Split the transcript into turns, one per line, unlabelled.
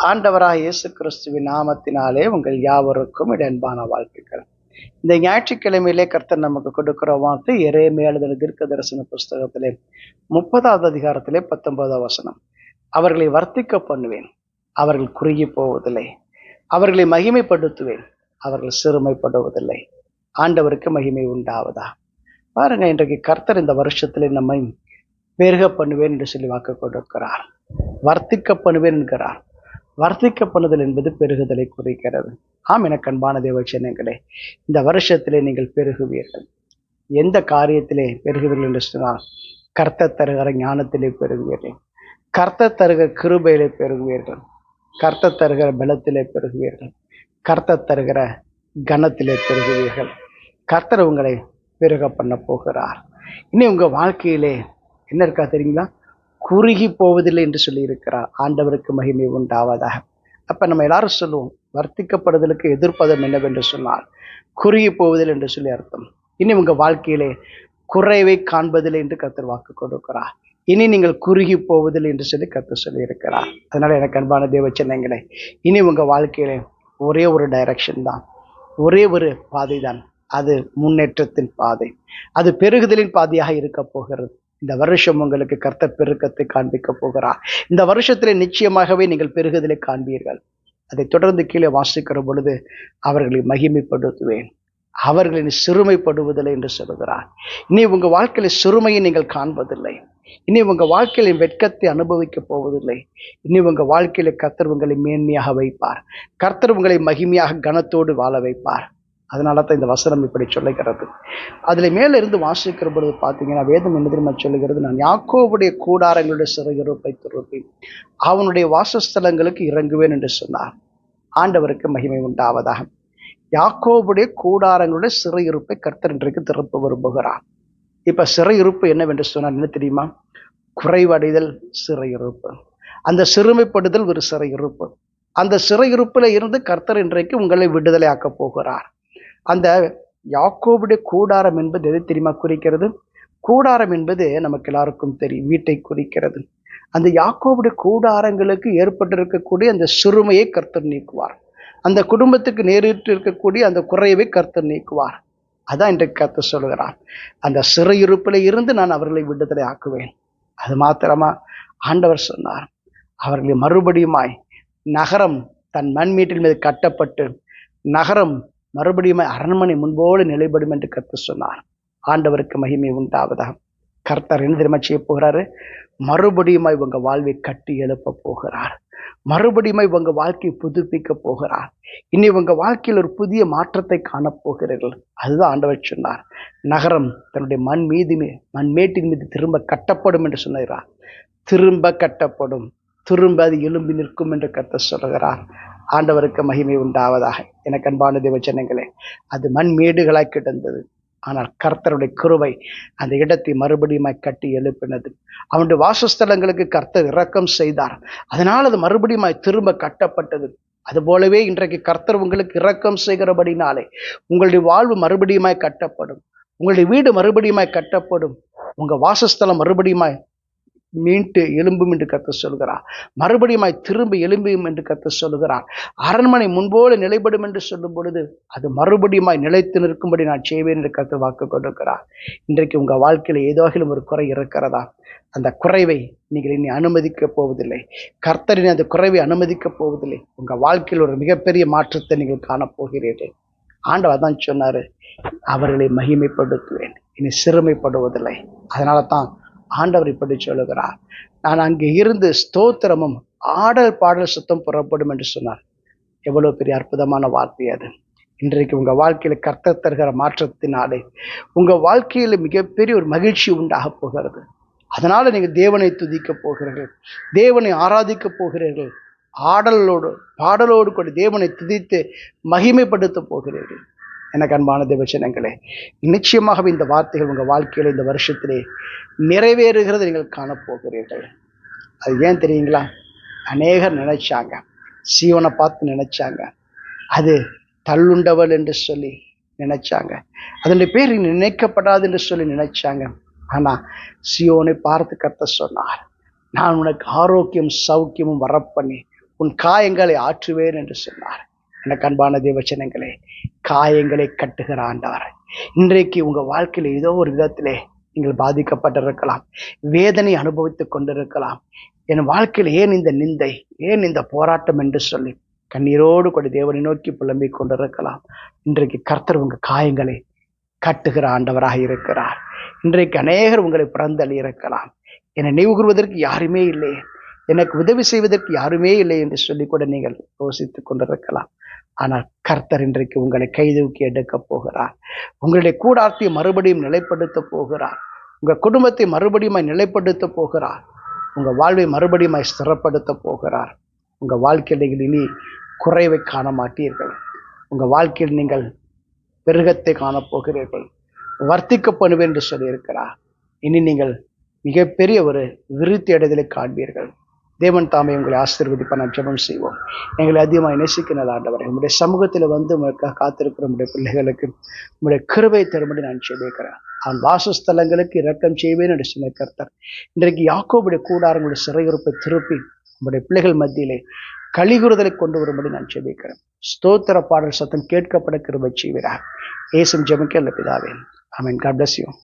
ஆண்டவராக இயேசு கிறிஸ்துவின் நாமத்தினாலே உங்கள் யாவருக்கும் அன்பான வாழ்த்துக்கள். இந்த ஞாயிற்றுக்கிழமையிலே கர்த்தர் நமக்கு கொடுக்கிற வார்த்தை எரேமியா எழுதின தீர்க்க தரிசன புஸ்தகத்திலே 30வது அதிகாரத்திலே 19வது வசனம். அவர்களை வர்த்திக்க பண்ணுவேன், அவர்கள் குறுகி போவதில்லை. அவர்களை மகிமைப்படுத்துவேன், அவர்கள் சிறுமைப்படுவதில்லை. ஆண்டவருக்கு மகிமை உண்டாவதா? பாருங்க, இன்றைக்கு கர்த்தர் இந்த வருஷத்திலே நம்மை பெருக பண்ணுவேன் என்று சொல்லி வாக்கு கொடுக்கிறார். வர்த்திக்க பண்ணுவேன் என்கிறார். வர்த்திக்க பண்ணுதல் என்பது பெருகுதலை குறிக்கிறது. ஆம், எனக்கு அன்பான தேவச்சனங்களே, இந்த வருஷத்திலே நீங்கள் பெருகுவீர்கள். எந்த காரியத்திலே பெருகுவீர்கள் என்று சொன்னால், கர்த்தர் தருகிற ஞானத்திலே பெருகுவீர்கள், கர்த்தர் தருகிற கிருபையிலே பெருகுவீர்கள், கர்த்தர் தருகிற பலத்திலே பெருகுவீர்கள், கர்த்தர் தருகிற கனத்திலே பெருகுவீர்கள். கர்த்தர் உங்களை பெருக பண்ண போகிறார். இனி உங்க வாழ்க்கையிலே என்ன இருக்கா தெரியுங்களா? குறுகி போவதில்லை என்று சொல்லி இருக்கிறார். ஆண்டவருக்கு மகிமை உண்டாவதாக. அப்ப நம்ம எல்லாரும் சொல்லுவோம், வர்த்திக்கப்படுதலுக்கு எதிர்ப்பதம் என்னவென்று சொன்னால் குறுகி போவதில்லை என்று சொல்லி அர்த்தம். இனி உங்க வாழ்க்கையிலே குறைவை காண்பதில்லை என்று கர்த்தர் வாக்கு கொடுக்கிறார். இனி நீங்கள் குறுகி போவதில்லை என்று சொல்லி கர்த்தர் சொல்லி இருக்கிறார். அதனால எனக்கு அன்பான தேவச்சனங்களே, இனி உங்க வாழ்க்கையிலே ஒரே ஒரு டைரக்ஷன் தான், ஒரே ஒரு பாதை தான். அது முன்னேற்றத்தின் பாதை, அது பெருகுதலின் பாதையாக இருக்க போகிறது. இந்த வருஷம் உங்களுக்கு கர்த்தர் பெருக்கத்தை காண்பிக்க போகிறார். இந்த வருஷத்திலே நிச்சயமாகவே நீங்கள் பெருகுதலை காண்பீர்கள். அதை தொடர்ந்து கீழே வாசிக்கிற பொழுது, அவர்களை மகிமைப்படுத்துவேன், அவர்களின் சிறுமைப்படுவதில்லை என்று சொல்கிறார். இனி உங்க வாழ்க்கையில சிறுமையை நீங்கள் காண்பதில்லை. இனி உங்க வாழ்க்கையில வெட்கத்தை அனுபவிக்க போவதில்லை. இனி உங்க வாழ்க்கையில கர்த்தர் உங்களை மேன்மையாக வைப்பார். கர்த்தர் உங்களை மகிமையாக கனத்தோடு வாழ வைப்பார். அதனால தான் இந்த வசனம் இப்படி சொல்லுகிறது. அதுல மேல இருந்து வாசிக்கிற பொழுது பார்த்தீங்கன்னா, வேதம் என்ன தெரியுமா சொல்லுகிறது? நான் யாக்கோபுடைய கூடாரங்களுடைய சிறையிருப்பை திருப்பேன், அவனுடைய வாசஸ்தலங்களுக்கு இறங்குவேன் என்று சொன்னார். ஆண்டவருக்கு மகிமை உண்டாவதாக. யாக்கோபுடைய கூடாரங்களுடைய சிறையிருப்பை கர்த்தர் இன்றைக்கு திருப்ப விரும்புகிறார். இப்ப சிறையிருப்பு என்னவென்று சொன்னால் என்ன தெரியுமா? குறைவடைதல் சிறையிருப்பு, அந்த சிறுமைப்படுதல் ஒரு சிறையிருப்பு. அந்த சிறையிருப்புல இருந்து கர்த்தர் இன்றைக்கு உங்களை விடுதலை ஆக்க போகிறார். அந்த யாக்கோபுடைய கூடாரம் என்பது எதை தெரியுமா குறிக்கிறது? கூடாரம் என்பது நமக்கு எல்லாருக்கும் தெரியும், வீட்டை குறிக்கிறது. அந்த யாக்கோபுடைய கூடாரங்களுக்கு ஏற்பட்டிருக்கக்கூடிய அந்த சிறுமையை கர்த்தர் நீக்குவார். அந்த குடும்பத்துக்கு நேரிட்டு இருக்கக்கூடிய அந்த குறைவை கர்த்தர் நீக்குவார். அதான் இன்றைக்கு கர்த்தர் சொல்கிறார், அந்த சிறையிருப்பில இருந்து நான் அவர்களை விடுதலை ஆக்குவேன். அது மாத்திரமா? ஆண்டவர் சொன்னார், அவர்களை மறுபடியுமாய் நகரம் தன் மண்மீட்டின் மீது கட்டப்பட்டு நகரம் மறுபடியும் அரண்மனை முன்போடு நிலைப்படும் என்று கர்த்தர் சொன்னார். ஆண்டவருக்கு மகிமை உண்டாவதாக. கர்த்தர் என்ன தெரியுமா செய்ய போகிறாரு? மறுபடியுமாய் உங்க வாழ்வை கட்டி எழுப்ப போகிறார். மறுபடியுமாய் உங்க வாழ்க்கையை புதுப்பிக்க போகிறார். இனி உங்க வாழ்க்கையில் ஒரு புதிய மாற்றத்தை காணப்போகிறீர்கள். அதுதான் ஆண்டவர் சொன்னார், நகரம் தன்னுடைய மண்மேட்டின் மீது திரும்ப கட்டப்படும் என்று சொன்னார். திரும்ப கட்டப்படும், திரும்ப அது எழும்பி நிற்கும் என்று கர்த்தர் சொல்கிறார். ஆண்டவருக்கு மகிமை உண்டாவதாக. எனக்கு அன்பான தேவச்சனங்களே, அது மண்மேடுகளாய் கிடந்தது, ஆனால் கர்த்தருடைய கிருபை அந்த இடத்தை மறுபடியும் கட்டி எழுப்பினது. அவனுடைய வாசஸ்தலங்களுக்கு கர்த்தர் இரக்கம் செய்தார். அதனால் அது மறுபடியும் திரும்ப கட்டப்பட்டது. அதுபோலவே இன்றைக்கு கர்த்தர் உங்களுக்கு இரக்கம் செய்கிறபடினாலே உங்களுடைய வாழ்வு மறுபடியுமாய் கட்டப்படும், உங்களுடைய வீடு மறுபடியுமாய் கட்டப்படும், உங்க வாசஸ்தலம் மறுபடியுமாய் மீண்டு எலும்பும் என்று கர்த்தர் சொல்கிறார். மறுபடியுமாய் திரும்ப எலும்பும் என்று கர்த்தர் சொல்கிறார். அரண்மனை முன்போடு நிலைப்படும் என்று சொல்லும் பொழுது அது மறுபடியுமாய் நிலைத்து நிற்கும்படி நான் செய்வேன் என்று கர்த்தர் வாக்கு கொடுக்கிறார். இன்றைக்கு உங்க வாழ்க்கையில ஏதோகிலும் ஒரு குறை இருக்கிறதா? அந்த குறைவை நீங்கள் இனி அனுமதிக்க போவதில்லை. கர்த்தரின் அந்த குறைவை அனுமதிக்க போவதில்லை. உங்க வாழ்க்கையில் ஒரு மிகப்பெரிய மாற்றத்தை நீங்கள் காணப்போகிறீர்கள். ஆண்டவர் தான் சொன்னாரு, அவர்களை மகிமைப்படுத்துவேன், இனி சிறுமைப்படுவதில்லை. அதனால தான் ஆண்டவர் இப்படி சொல்லுகிறார், நான் அங்கே இருந்து ஸ்தோத்திரமும் ஆடல் பாடல் சுத்தம் புறப்படும் என்று சொன்னார். எவ்வளவு பெரிய அற்புதமான வார்த்தை அது! இன்றைக்கு உங்க வாழ்க்கையில கர்த்தர் தருகிற மாற்றத்தினாலே உங்க வாழ்க்கையில மிகப்பெரிய ஒரு மகிழ்ச்சி உண்டாக போகிறது. அதனால நீங்க தேவனை துதிக்க போகிறீர்கள், தேவனை ஆராதிக்க போகிறீர்கள், ஆடலோடு பாடலோடு கூட தேவனை துதித்து மகிமைப்படுத்த போகிறீர்கள். எனக்கு அன்பான தேவச்சனங்களே, நிச்சயமாகவே இந்த வார்த்தைகள் உங்க வாழ்க்கையில இந்த வருஷத்திலே நிறைவேறுகிறது நீங்கள் காணப்போகிறீர்கள். அது ஏன் தெரியுங்களா? அநேகர் நினைச்சாங்க, சீவனை பார்த்து நினைச்சாங்க, அது தள்ளுண்டவள் என்று சொல்லி நினைச்சாங்க, அதனுடைய பேர் நினைக்கப்படாது என்று சொல்லி நினைச்சாங்க. ஆனா சியோனை பார்த்து கர்த்தர் சொன்னார், நான் உனக்கு ஆரோக்கியம் சௌக்கியமும் வரப்பண்ணி உன் காயங்களை ஆற்றுவேன் என்று சொன்னார். எனக்கு அன்பான தேவச்சனங்களே, காயங்களை கட்டுகிற ஆண்டவர் இன்றைக்கு உங்க வாழ்க்கையில ஏதோ ஒரு விதத்திலே நீங்கள் பாதிக்கப்பட்டிருக்கலாம், வேதனை அனுபவித்துக் கொண்டிருக்கலாம். என் வாழ்க்கையில் ஏன் இந்த நிந்தை, ஏன் இந்த போராட்டம் என்று சொல்லி கண்ணீரோடு கூட தேவனை நோக்கி புலம்பிக் கொண்டிருக்கலாம். இன்றைக்கு கர்த்தர் உங்க காயங்களை கட்டுகிற ஆண்டவராக இருக்கிறார். இன்றைக்கு அநேகர் உங்களை பிறந்தள்ளி இருக்கலாம். என்னை நினைவு கூறுவதற்கு யாருமே இல்லை, எனக்கு உதவி செய்வதற்கு யாருமே இல்லை என்று சொல்லி கூட நீங்கள் யோசித்துக் கொண்டிருக்கலாம். ஆனால் கர்த்தர் இன்றைக்கு உங்களை கைதூக்கி எடுக்க போகிறார். உங்களுடைய கூடாரத்தை மறுபடியும் நிலைப்படுத்த போகிறார். உங்க குடும்பத்தை மறுபடியும் நிலைப்படுத்த போகிறார். உங்க வாழ்வை மறுபடியும் ஸ்திரப்படுத்த போகிறார். உங்க வாழ்க்கையில் நீங்கள் இனி குறைவை காண மாட்டீர்கள். உங்க வாழ்க்கையில் நீங்கள் பெருகத்தை காணப்போகிறீர்கள். வர்த்திக்கப்படுவேன் என்று சொல்லியிருக்கிறார். இனி நீங்கள் மிகப்பெரிய ஒரு விருத்தி அடைதலை காண்பீர்கள். தேவன் தாமே உங்களை ஆசீர்வதிப்ப நாம் ஜெபம் செய்வோம். எங்களை அதிகமாக நேசிக்க நல்ல ஆண்டவரே, உங்களுடைய சமூகத்தில் வந்து உங்களுக்காக காத்திருக்கிற உங்களுடைய பிள்ளைகளுக்கு உங்களுடைய கிருபை தரும்படி நான் ஜெபிக்கிறேன். அவன் வாசஸ்தலங்களுக்கு இரக்கம் செய்வேன் என்று சொன்ன கர்த்தர் இன்றைக்கு யாக்கோபுடைய கூடாரங்களுடைய சிறையிருப்பை திருப்பி உங்களுடைய பிள்ளைகள் மத்தியிலே கலிகுறுதலை கொண்டு வரும்படி நான் ஜெபிக்கிறேன். ஸ்தோத்திர பாடல் சத்தம் கேட்கப்பட கிருபை செய்கிறார். இயேசு ஜெபிக்க பிதாவே, ஆமென். God bless you.